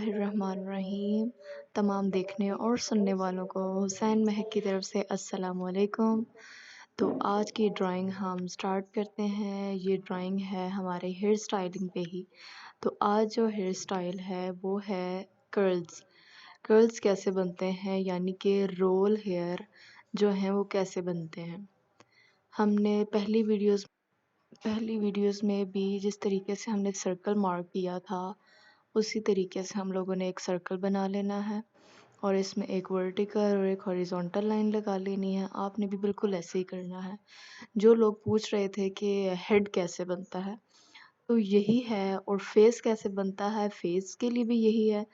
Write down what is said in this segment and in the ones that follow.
बिस्मिल्लाहिर्रहमानिर्रहीम। तमाम देखने और सुनने वालों को हुसैन महक की तरफ से अस्सलाम वालेकुम। तो आज की ड्राइंग हम स्टार्ट करते हैं। ये ड्राइंग है हमारे हेयर स्टाइलिंग पे ही। तो आज जो हेयर स्टाइल है वो है कर्ल्स। कर्ल्स कैसे बनते हैं यानी कि रोल हेयर जो हैं वो कैसे बनते हैं। हमने पहली वीडियोस में भी जिस तरीके से हमने सर्कल मार्क किया था उसी तरीके से हम लोगों ने एक सर्कल बना लेना है और इसमें एक वर्टिकल और एक हॉरिजॉन्टल लाइन लगा लेनी है। आपने भी बिल्कुल ऐसे ही करना है। जो लोग पूछ रहे थे कि हेड कैसे बनता है तो यही है, और फेस कैसे बनता है फेस के लिए भी यही है।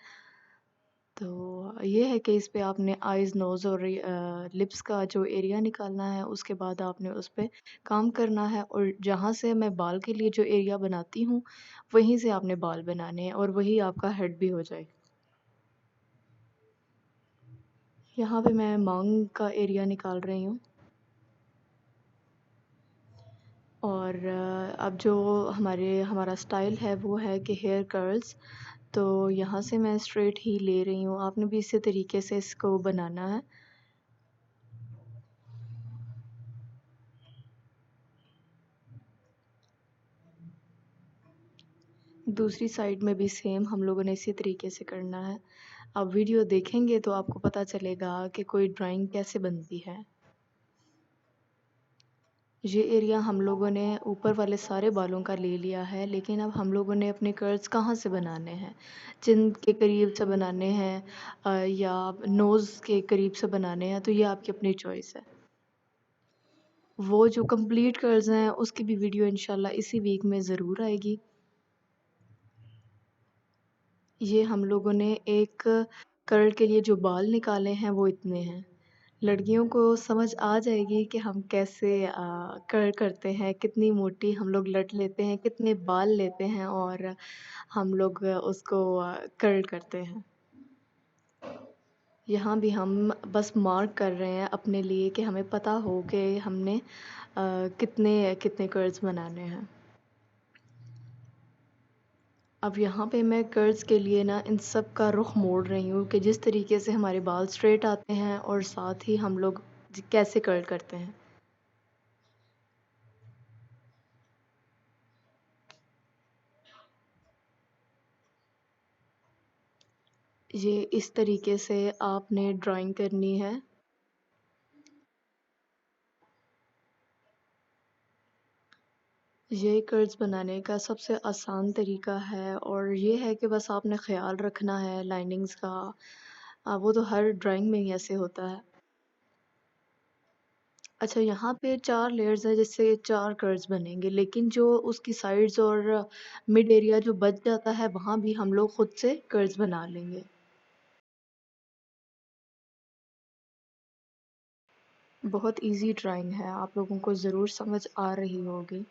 तो ये है कि इस पे आपने आइज़, नोज़ और लिप्स का जो एरिया निकालना है उसके बाद आपने उस पे काम करना है, और जहाँ से मैं बाल के लिए जो एरिया बनाती हूँ वहीं से आपने बाल बनाने हैं और वही आपका हेड भी हो जाए। यहाँ पे मैं मांग का एरिया निकाल रही हूँ। और अब जो हमारा स्टाइल है वो है कि हेयर कर्ल्स। तो यहाँ से मैं स्ट्रेट ही ले रही हूँ, आपने भी इसी तरीके से इसको बनाना है। दूसरी साइड में भी सेम हम लोगों ने इसी तरीके से करना है। आप वीडियो देखेंगे तो आपको पता चलेगा कि कोई ड्राइंग कैसे बनती है। ये एरिया हम लोगों ने ऊपर वाले सारे बालों का ले लिया है, लेकिन अब हम लोगों ने अपने कर्ल्स कहाँ से बनाने हैं। चिन के करीब से बनाने हैं या नोज़ के करीब से बनाने हैं, तो ये आपकी अपनी चॉइस है। वो जो कंप्लीट कर्ल्स हैं उसकी भी वीडियो इंशाल्लाह इसी वीक में ज़रूर आएगी। ये हम लोगों ने एक कर्ल के लिए जो बाल निकाले हैं वो इतने हैं। लड़कियों को समझ आ जाएगी कि हम कैसे कर्ल करते हैं, कितनी मोटी हम लोग लट लेते हैं, कितने बाल लेते हैं और हम लोग उसको कर्ल करते हैं। यहाँ भी हम बस मार्क कर रहे हैं अपने लिए कि हमें पता हो कि हमने कितने कितने कर्ल्स बनाने हैं। अब यहाँ पे मैं कर्ल्स के लिए ना इन सब का रुख मोड़ रही हूँ कि जिस तरीके से हमारे बाल स्ट्रेट आते हैं और साथ ही हम लोग कैसे कर्ल करते हैं। ये इस तरीके से आपने ड्राइंग करनी है। ये कर्ल्स बनाने का सबसे आसान तरीका है, और ये है कि बस आपने ख्याल रखना है लाइनिंग्स का। वो तो हर ड्राइंग में ही ऐसे होता है। अच्छा, यहाँ पे 4 लेयर्स है जिससे 4 कर्व्स बनेंगे, लेकिन जो उसकी साइड्स और मिड एरिया जो बच जाता है वहाँ भी हम लोग खुद से कर्व्स बना लेंगे। बहुत इजी ड्राइंग है, आप लोगों को ज़रूर समझ आ रही होगी।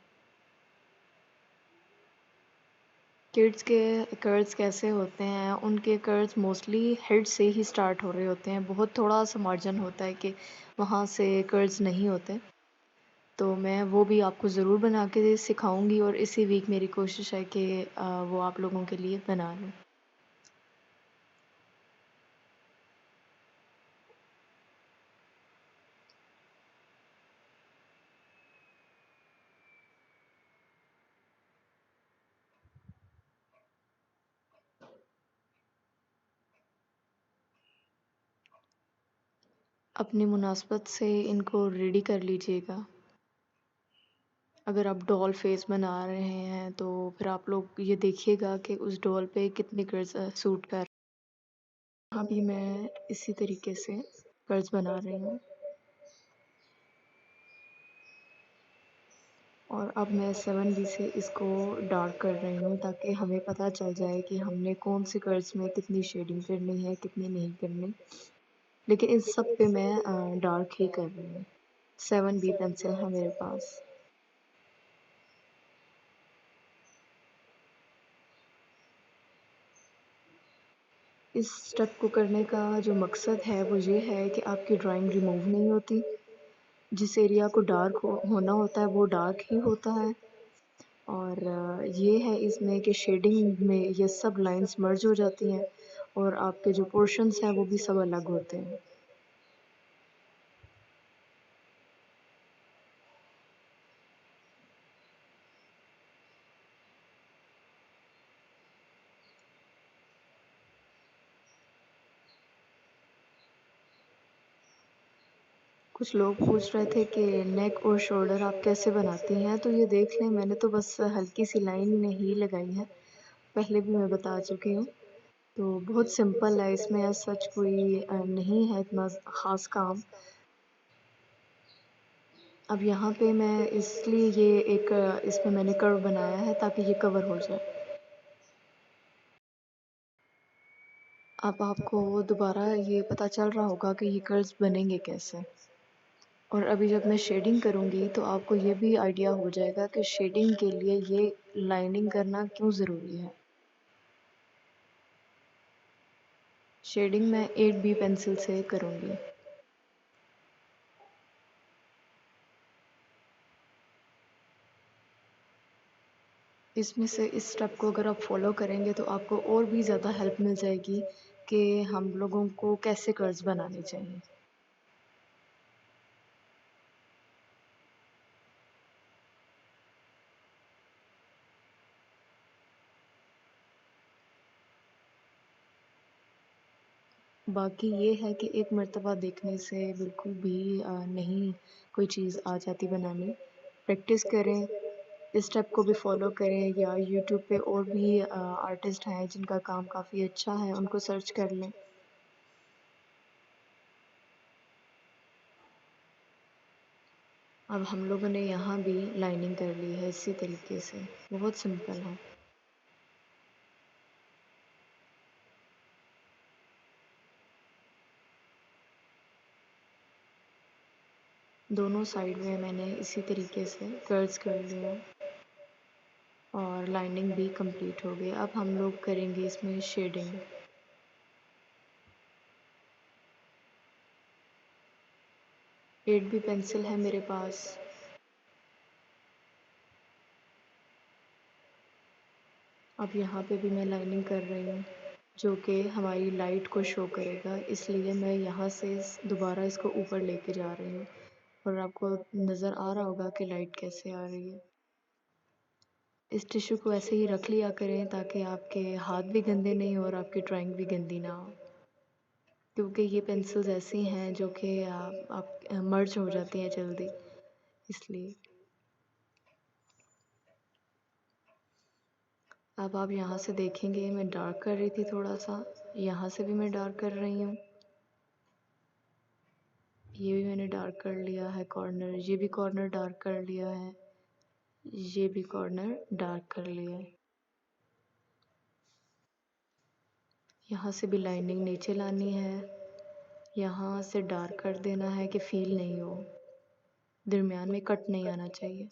किड्स के कर्ल्स कैसे होते हैं, उनके कर्ल्स मोस्टली हेड से ही स्टार्ट हो रहे होते हैं। बहुत थोड़ा सा मार्जिन होता है कि वहाँ से कर्ल्स नहीं होते। तो मैं वो भी आपको ज़रूर बना के सिखाऊंगी, और इसी वीक मेरी कोशिश है कि वो आप लोगों के लिए बना लूँ। अपनी मुनासबत से इनको रेडी कर लीजिएगा। अगर आप डॉल फेस बना रहे हैं तो फिर आप लोग ये देखिएगा कि उस डॉल पे कितने कर्ल्स सूट कर। अभी मैं इसी तरीके से कर्ल्स बना रही हूँ, और अब मैं 7B से इसको डार्क कर रही हूँ ताकि हमें पता चल जाए कि हमने कौन से कर्ल्स में कितनी शेडिंग करनी है, कितनी नहीं करनी। लेकिन इस सब पे मैं डार्क ही कर रही हूँ। 7B पेंसिल है मेरे पास। इस स्टेप को करने का जो मकसद है वो ये है कि आपकी ड्राइंग रिमूव नहीं होती। जिस एरिया को डार्क होना होता है वो डार्क ही होता है, और ये है इसमें कि शेडिंग में ये सब लाइंस मर्ज हो जाती हैं, और आपके जो पोर्शंस हैं वो भी सब अलग होते हैं। कुछ लोग पूछ रहे थे कि नेक और शोल्डर आप कैसे बनाती हैं? तो ये देख लें, मैंने तो बस हल्की सी लाइन ही लगाई है, पहले भी मैं बता चुकी हूँ। तो बहुत सिंपल है, इसमें एज़ सच कोई नहीं है इतना ख़ास काम। अब यहाँ पे मैं इसलिए ये एक इसमें मैंने कर्व बनाया है ताकि ये कवर हो जाए। अब आपको दोबारा ये पता चल रहा होगा कि ये कर्व्स बनेंगे कैसे। और अभी जब मैं शेडिंग करूँगी तो आपको ये भी आइडिया हो जाएगा कि शेडिंग के लिए ये लाइनिंग करना क्यों ज़रूरी है। शेडिंग मैं 8B पेंसिल से करूँगी। इसमें से इस स्टेप को अगर आप फ़ॉलो करेंगे तो आपको और भी ज़्यादा हेल्प मिल जाएगी कि हम लोगों को कैसे कर्व्स बनाने चाहिए। बाकी ये है कि एक मर्तबा देखने से बिल्कुल भी नहीं कोई चीज़ आ जाती बनानी। प्रैक्टिस करें, इस स्टेप को भी फ़ॉलो करें या यूट्यूब पे और भी आर्टिस्ट हैं जिनका काम काफ़ी अच्छा है, उनको सर्च कर लें। अब हम लोगों ने यहाँ भी लाइनिंग कर ली है इसी तरीके से, बहुत सिंपल है। दोनों साइड में मैंने इसी तरीके से कर्ल्स कर लिया और लाइनिंग भी कंप्लीट हो गई। अब हम लोग करेंगे इसमें शेडिंग। 8B पेंसिल है मेरे पास। अब यहाँ पे भी मैं लाइनिंग कर रही हूँ, जो कि हमारी लाइट को शो करेगा, इसलिए मैं यहाँ से दोबारा इसको ऊपर लेके जा रही हूँ और आपको नज़र आ रहा होगा कि लाइट कैसे आ रही है। इस टिश्यू को ऐसे ही रख लिया करें ताकि आपके हाथ भी गंदे नहीं हो और आपकी ड्राइंग भी गंदी ना हो, क्योंकि ये पेंसिल्स ऐसी हैं जो कि आप मर्ज हो जाती हैं जल्दी, इसलिए। अब आप यहाँ से देखेंगे मैं डार्क कर रही थी थोड़ा सा, यहाँ से भी मैं डार्क कर रही हूँ। ये भी मैंने डार्क कर लिया है कॉर्नर, ये भी कॉर्नर डार्क कर लिया है, ये भी कॉर्नर डार्क कर लिया है। यहाँ से भी लाइनिंग नीचे लानी है, यहाँ से डार्क कर देना है कि फील नहीं हो, दरमियान में कट नहीं आना चाहिए।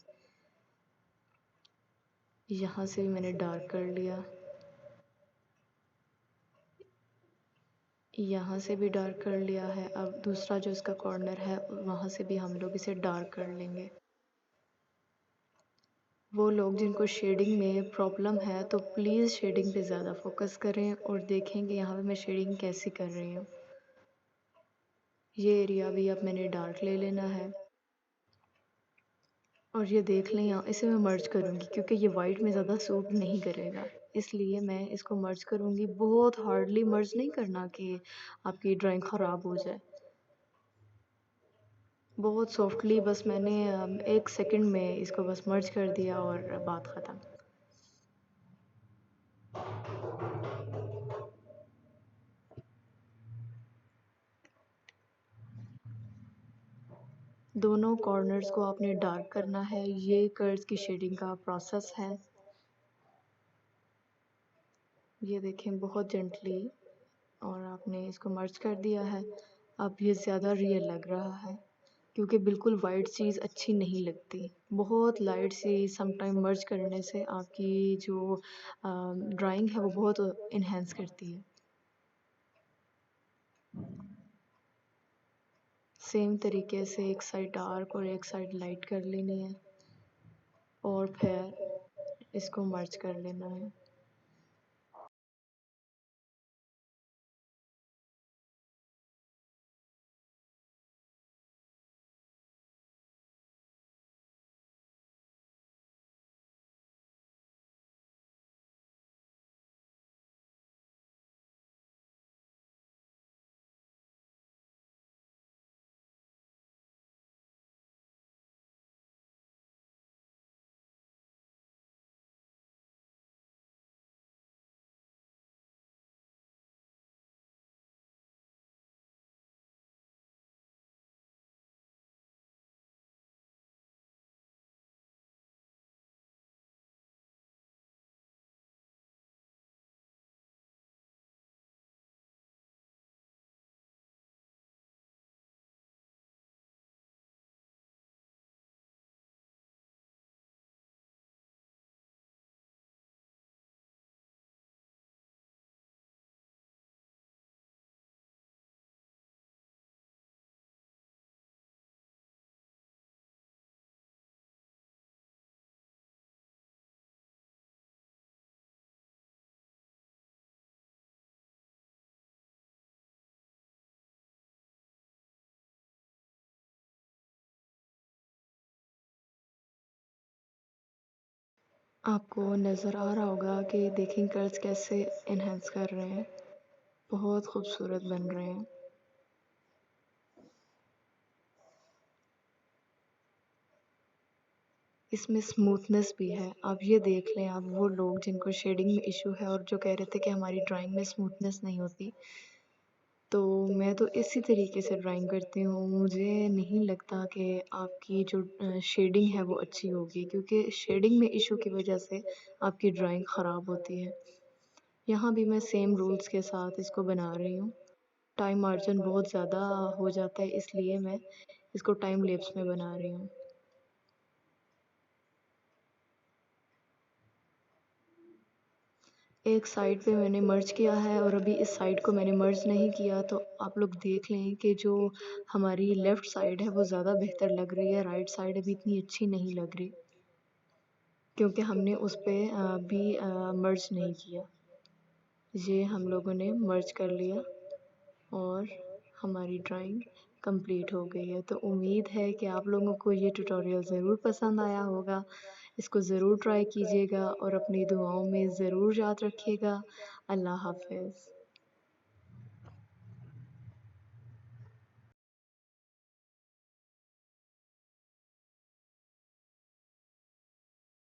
यहाँ से भी मैंने डार्क कर लिया, यहाँ से भी डार्क कर लिया है। अब दूसरा जो इसका कॉर्नर है वहाँ से भी हम लोग इसे डार्क कर लेंगे। वो लोग जिनको शेडिंग में प्रॉब्लम है तो प्लीज़ शेडिंग पे ज़्यादा फोकस करें और देखेंगे यहाँ पे मैं शेडिंग कैसे कर रही हूँ। ये एरिया भी अब मैंने डार्क ले लेना है और ये देख लें यहाँ इसे मैं मर्ज करूँगी क्योंकि ये वाइट में ज़्यादा सूट नहीं करेगा, इसलिए मैं इसको मर्ज करूँगी। बहुत हार्डली मर्ज नहीं करना कि आपकी ड्राइंग ख़राब हो जाए, बहुत सॉफ्टली बस मैंने 1 सेकंड में इसको बस मर्ज कर दिया और बात ख़त्म। दोनों कॉर्नर्स को आपने डार्क करना है, ये कर्व्स की शेडिंग का प्रोसेस है। ये देखें बहुत जेंटली और आपने इसको मर्ज कर दिया है। अब ये ज़्यादा रियल लग रहा है क्योंकि बिल्कुल वाइट चीज़ अच्छी नहीं लगती। बहुत लाइट सी समटाइम मर्ज करने से आपकी जो ड्राइंग है वो बहुत इन्हेंस करती है। सेम तरीके से एक साइड डार्क और एक साइड लाइट कर लेनी है और फिर इसको मर्ज कर लेना है। आपको नज़र आ रहा होगा कि देखें कर्ल्स कैसे एनहांस कर रहे हैं, बहुत खूबसूरत बन रहे हैं। इसमें स्मूथनेस भी है, आप ये देख लें। आप वो लोग जिनको शेडिंग में इशू है और जो कह रहे थे कि हमारी ड्राइंग में स्मूथनेस नहीं होती, तो मैं तो इसी तरीके से ड्राइंग करती हूँ। मुझे नहीं लगता कि आपकी जो शेडिंग है वो अच्छी होगी, क्योंकि शेडिंग में इशू की वजह से आपकी ड्राइंग ख़राब होती है। यहाँ भी मैं सेम रूल्स के साथ इसको बना रही हूँ। टाइम मार्जिन बहुत ज़्यादा हो जाता है, इसलिए मैं इसको टाइम लैप्स में बना रही हूँ। एक साइड पे मैंने मर्ज किया है और अभी इस साइड को मैंने मर्ज नहीं किया, तो आप लोग देख लें कि जो हमारी लेफ़्ट साइड है वो ज़्यादा बेहतर लग रही है, राइट साइड अभी इतनी अच्छी नहीं लग रही, क्योंकि हमने उस पे अभी मर्ज नहीं किया। ये हम लोगों ने मर्ज कर लिया और हमारी ड्राइंग कंप्लीट हो गई है। तो उम्मीद है कि आप लोगों को ये ट्यूटोरियल ज़रूर पसंद आया होगा। इसको ज़रूर ट्राई कीजिएगा और अपनी दुआओं में ज़रूर याद रखिएगा। अल्लाह हाफ़िज़।